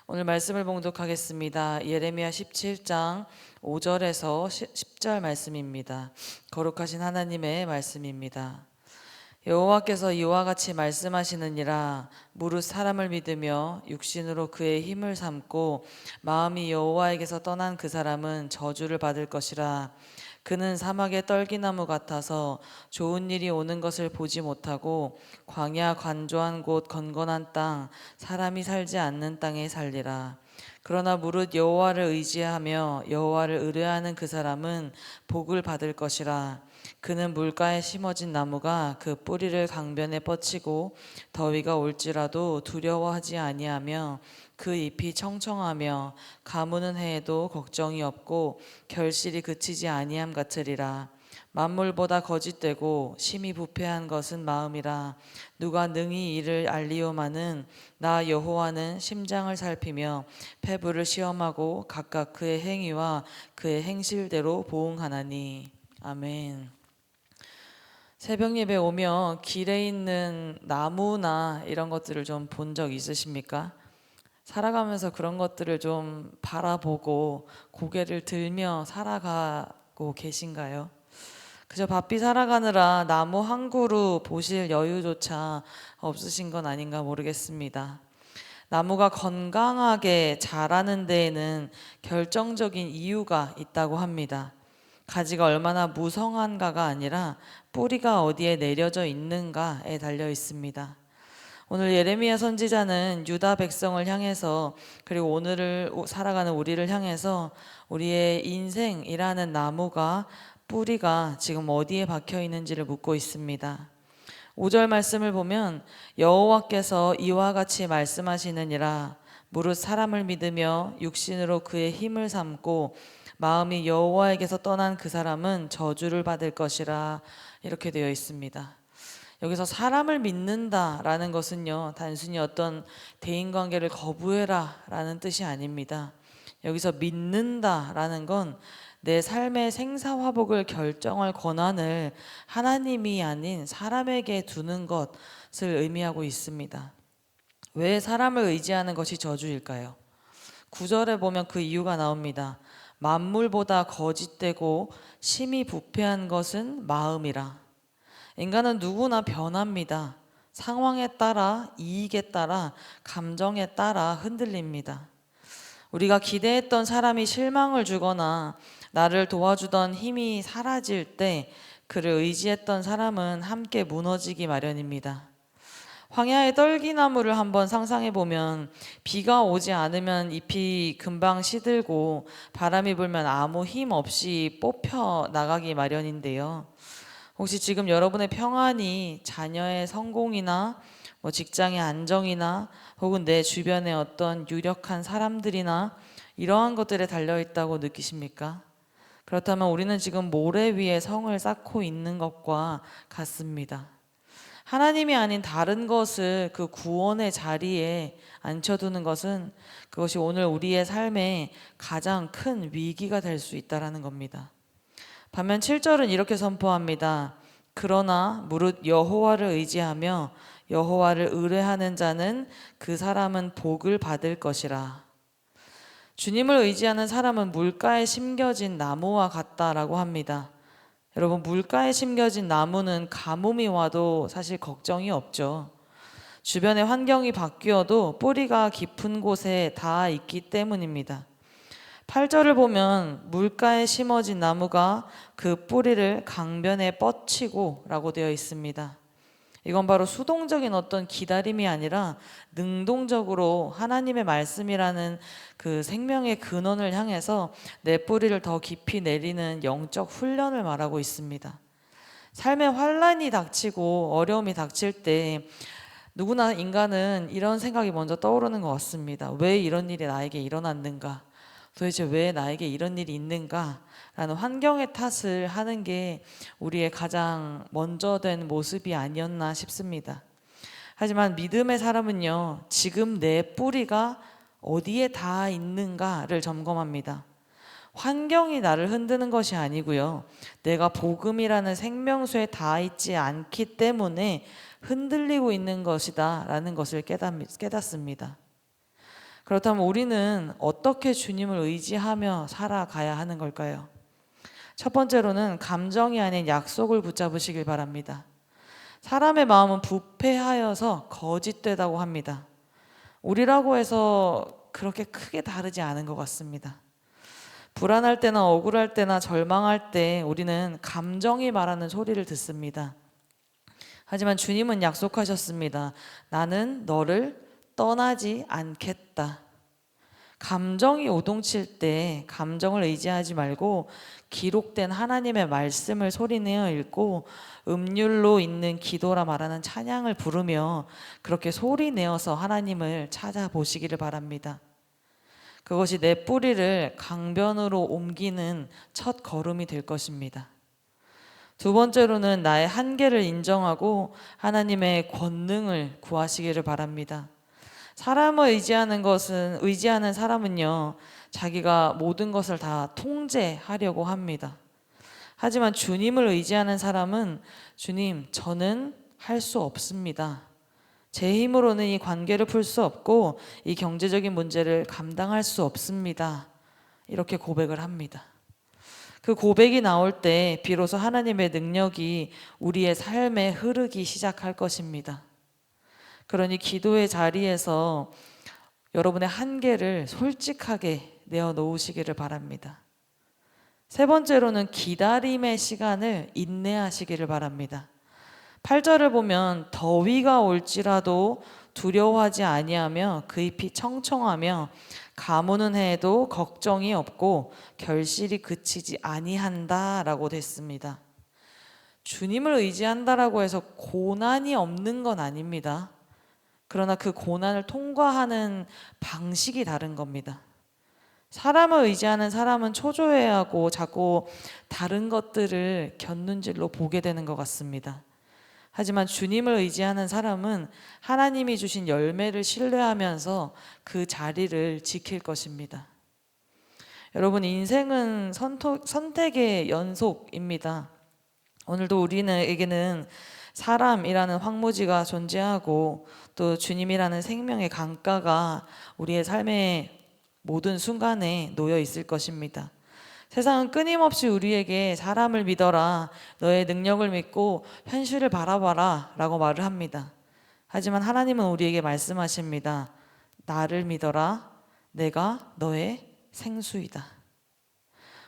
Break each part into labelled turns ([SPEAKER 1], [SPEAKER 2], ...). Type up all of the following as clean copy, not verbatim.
[SPEAKER 1] 오늘 말씀을 봉독하겠습니다. 예레미야 17장 5절에서 10절 말씀입니다. 거룩하신 하나님의 말씀입니다. 여호와께서 이와 같이 말씀하시느니라. 무릇 사람을 믿으며 육신으로 그의 힘을 삼고 마음이 여호와에게서 떠난 그 사람은 저주를 받을 것이라. 그는 사막의 떨기나무 같아서 좋은 일이 오는 것을 보지 못하고 광야 관조한 곳 건건한 땅 사람이 살지 않는 땅에 살리라. 그러나 무릇 여호와를 의지하며 여호와를 의뢰하는 그 사람은 복을 받을 것이라. 그는 물가에 심어진 나무가 그 뿌리를 강변에 뻗치고 더위가 올지라도 두려워하지 아니하며 그 잎이 청청하며 가무는 해에도 걱정이 없고 결실이 그치지 아니함 같으리라. 만물보다 거짓되고 심히 부패한 것은 마음이라. 누가 능히 이를 알리오마는 나 여호와는 심장을 살피며 폐부를 시험하고 각각 그의 행위와 그의 행실대로 보응하나니. 아멘. 새벽 예배 오면 길에 있는 나무나 이런 것들을 좀 본 적 있으십니까? 살아가면서 그런 것들을 좀 바라보고 고개를 들며 살아가고 계신가요? 그저 바삐 살아가느라 나무 한 그루 보실 여유조차 없으신 건 아닌가 모르겠습니다. 나무가 건강하게 자라는 데에는 결정적인 이유가 있다고 합니다. 가지가 얼마나 무성한가가 아니라 뿌리가 어디에 내려져 있는가에 달려 있습니다. 오늘 예레미야 선지자는 유다 백성을 향해서, 그리고 오늘을 살아가는 우리를 향해서 우리의 인생이라는 나무가, 뿌리가 지금 어디에 박혀 있는지를 묻고 있습니다. 5절 말씀을 보면 여호와께서 이와 같이 말씀하시느니라. 무릇 사람을 믿으며 육신으로 그의 힘을 삼고 마음이 여호와에게서 떠난 그 사람은 저주를 받을 것이라, 이렇게 되어 있습니다. 여기서 사람을 믿는다라는 것은요, 단순히 어떤 대인관계를 거부해라 라는 뜻이 아닙니다. 여기서 믿는다라는 건 내 삶의 생사화복을 결정할 권한을 하나님이 아닌 사람에게 두는 것을 의미하고 있습니다. 왜 사람을 의지하는 것이 저주일까요? 9절에 보면 그 이유가 나옵니다. 만물보다 거짓되고 심히 부패한 것은 마음이라. 인간은 누구나 변합니다. 상황에 따라, 이익에 따라, 감정에 따라 흔들립니다. 우리가 기대했던 사람이 실망을 주거나 나를 도와주던 힘이 사라질 때 그를 의지했던 사람은 함께 무너지기 마련입니다. 황야의 떨기나무를 한번 상상해 보면 비가 오지 않으면 잎이 금방 시들고 바람이 불면 아무 힘 없이 뽑혀 나가기 마련인데요. 혹시 지금 여러분의 평안이 자녀의 성공이나 직장의 안정이나 혹은 내 주변의 어떤 유력한 사람들이나 이러한 것들에 달려있다고 느끼십니까? 그렇다면 우리는 지금 모래 위에 성을 쌓고 있는 것과 같습니다. 하나님이 아닌 다른 것을 그 구원의 자리에 앉혀두는 것은, 그것이 오늘 우리의 삶에 가장 큰 위기가 될 수 있다는 겁니다. 반면 7절은 이렇게 선포합니다. 그러나 무릇 여호와를 의지하며 여호와를 의뢰하는 자는 그 사람은 복을 받을 것이라. 주님을 의지하는 사람은 물가에 심겨진 나무와 같다라고 합니다. 여러분, 물가에 심겨진 나무는 가뭄이 와도 사실 걱정이 없죠. 주변의 환경이 바뀌어도 뿌리가 깊은 곳에 닿아 있기 때문입니다. 8절을 보면 물가에 심어진 나무가 그 뿌리를 강변에 뻗치고 라고 되어 있습니다. 이건 바로 수동적인 어떤 기다림이 아니라 능동적으로 하나님의 말씀이라는 그 생명의 근원을 향해서 내 뿌리를 더 깊이 내리는 영적 훈련을 말하고 있습니다. 삶에 환란이 닥치고 어려움이 닥칠 때 누구나 인간은 이런 생각이 먼저 떠오르는 것 같습니다. 왜 이런 일이 나에게 일어났는가? 도대체 왜 나에게 이런 일이 있는가? 라는 환경의 탓을 하는 게 우리의 가장 먼저 된 모습이 아니었나 싶습니다. 하지만 믿음의 사람은요, 지금 내 뿌리가 어디에 닿아 있는가를 점검합니다. 환경이 나를 흔드는 것이 아니고요, 내가 복음이라는 생명수에 닿아 있지 않기 때문에 흔들리고 있는 것이다 라는 것을 깨닫습니다. 그렇다면 우리는 어떻게 주님을 의지하며 살아가야 하는 걸까요? 첫 번째로는 감정이 아닌 약속을 붙잡으시길 바랍니다. 사람의 마음은 부패하여서 거짓되다고 합니다. 우리라고 해서 그렇게 크게 다르지 않은 것 같습니다. 불안할 때나 억울할 때나 절망할 때 우리는 감정이 말하는 소리를 듣습니다. 하지만 주님은 약속하셨습니다. 나는 너를 떠나지 않겠다. 감정이 요동칠 때 감정을 의지하지 말고 기록된 하나님의 말씀을 소리내어 읽고 음률로 있는 기도라 말하는 찬양을 부르며 그렇게 소리내어서 하나님을 찾아보시기를 바랍니다. 그것이 내 뿌리를 강변으로 옮기는 첫 걸음이 될 것입니다. 두 번째로는 나의 한계를 인정하고 하나님의 권능을 구하시기를 바랍니다. 사람을 의지하는 사람은요, 자기가 모든 것을 다 통제하려고 합니다. 하지만 주님을 의지하는 사람은 주님, 저는 할 수 없습니다. 제 힘으로는 이 관계를 풀 수 없고 이 경제적인 문제를 감당할 수 없습니다. 이렇게 고백을 합니다. 그 고백이 나올 때 비로소 하나님의 능력이 우리의 삶에 흐르기 시작할 것입니다. 그러니 기도의 자리에서 여러분의 한계를 솔직하게 내어놓으시기를 바랍니다. 세 번째로는 기다림의 시간을 인내하시기를 바랍니다. 8절을 보면 더위가 올지라도 두려워하지 아니하며 그 잎이 청청하며 가무는 해에도 걱정이 없고 결실이 그치지 아니한다라고 됐습니다. 주님을 의지한다라고 해서 고난이 없는 건 아닙니다. 그러나 그 고난을 통과하는 방식이 다른 겁니다. 사람을 의지하는 사람은 초조해하고 자꾸 다른 것들을 곁눈질로 보게 되는 것 같습니다. 하지만 주님을 의지하는 사람은 하나님이 주신 열매를 신뢰하면서 그 자리를 지킬 것입니다. 여러분, 인생은 선택의 연속입니다. 오늘도 우리에게는 사람이라는 황무지가 존재하고 또 주님이라는 생명의 강가가 우리의 삶의 모든 순간에 놓여 있을 것입니다. 세상은 끊임없이 우리에게 사람을 믿어라, 너의 능력을 믿고 현실을 바라봐라 라고 말을 합니다. 하지만 하나님은 우리에게 말씀하십니다. 나를 믿어라, 내가 너의 생수이다.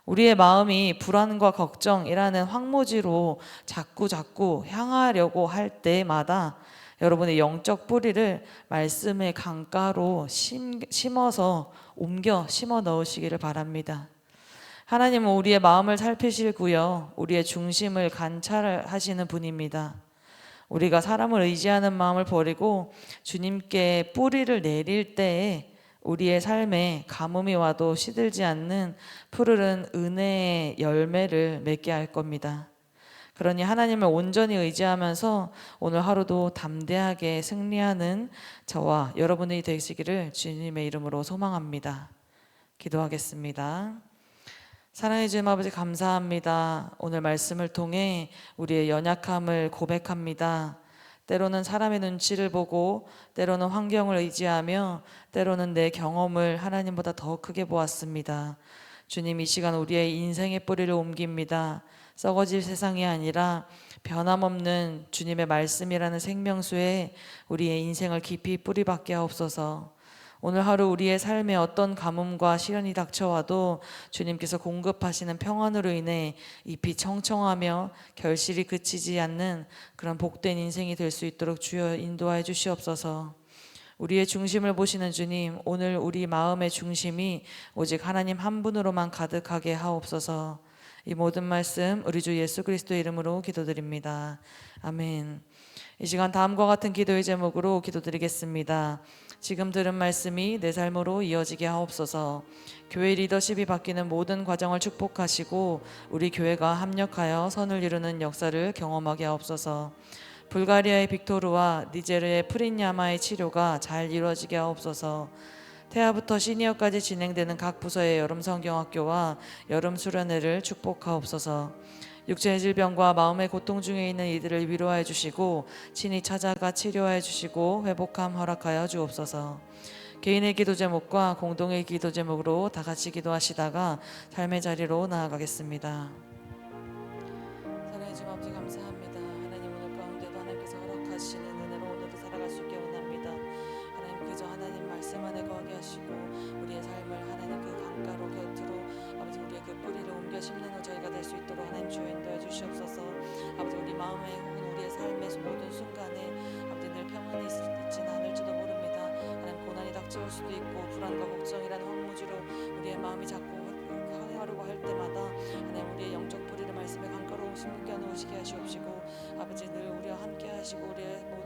[SPEAKER 1] 우리의 마음이 불안과 걱정이라는 황무지로 자꾸 향하려고 할 때마다 여러분의 영적 뿌리를 말씀의 강가로 심어서 옮겨 심어 넣으시기를 바랍니다. 하나님은 우리의 마음을 살피시고요, 우리의 중심을 관찰하시는 분입니다. 우리가 사람을 의지하는 마음을 버리고 주님께 뿌리를 내릴 때에 우리의 삶에 가뭄이 와도 시들지 않는 푸르른 은혜의 열매를 맺게 할 겁니다. 그러니 하나님을 온전히 의지하면서 오늘 하루도 담대하게 승리하는 저와 여러분이 되시기를 주님의 이름으로 소망합니다. 기도하겠습니다. 사랑해 주님 아버지, 감사합니다. 오늘 말씀을 통해 우리의 연약함을 고백합니다. 때로는 사람의 눈치를 보고 때로는 환경을 의지하며 때로는 내 경험을 하나님보다 더 크게 보았습니다. 주님, 이 시간 우리의 인생의 뿌리를 옮깁니다. 썩어질 세상이 아니라 변함없는 주님의 말씀이라는 생명수에 우리의 인생을 깊이 뿌리박게 하옵소서. 오늘 하루 우리의 삶에 어떤 가뭄과 시련이 닥쳐와도 주님께서 공급하시는 평안으로 인해 잎이 청청하며 결실이 그치지 않는 그런 복된 인생이 될 수 있도록 주여 인도하여 주시옵소서. 우리의 중심을 보시는 주님, 오늘 우리 마음의 중심이 오직 하나님 한 분으로만 가득하게 하옵소서. 이 모든 말씀 우리 주 예수 그리스도의 이름으로 기도드립니다. 아멘. 이 시간 다음과 같은 기도의 제목으로 기도드리겠습니다. 지금 들은 말씀이 내 삶으로 이어지게 하옵소서. 교회 리더십이 바뀌는 모든 과정을 축복하시고 우리 교회가 합력하여 선을 이루는 역사를 경험하게 하옵소서. 불가리아의 빅토르와 니제르의 프린야마의 치료가 잘 이루어지게 하옵소서. 태아부터 시니어까지 진행되는 각 부서의 여름 성경학교와 여름 수련회를 축복하옵소서. 육체의 질병과 마음의 고통 중에 있는 이들을 위로하여 주시고 친히 찾아가 치료하여 주시고 회복함 허락하여 주옵소서. 개인의 기도 제목과 공동의 기도 제목으로 다 같이 기도하시다가 삶의 자리로 나아가겠습니다. 사랑해 주님 아버지 감사합니다. 하나님 오늘 가운데도 하나님께서 허락하시는 은혜로 오늘도 살아갈 수 있게 원합니다. 하나님 그저 하나님 말씀 안에 거하게 하시고 우리의 삶을 하나님 그 강가로 곁으로 아버지 우리의 그 뿌리를 옮겨 심는 저희가 될 수 있도록 하나님 주여 인도해 주시옵소서. 아버지 우리 마음에 혹은 우리의 삶의 모든 순간에 아버지 늘 평안이 있지는 않을지도 모릅니다. 하나님 고난이 닥쳐올 수도 있고 불안과 걱정이라는 황무지로 우리의 마음이 자꾸 하려고 할 때마다 하나님 우리의 영적 뿌리를 말씀에 강가로 심겨 놓으시게 하시옵시고 아버지 늘 우리와 함께 하시고 우리의 모든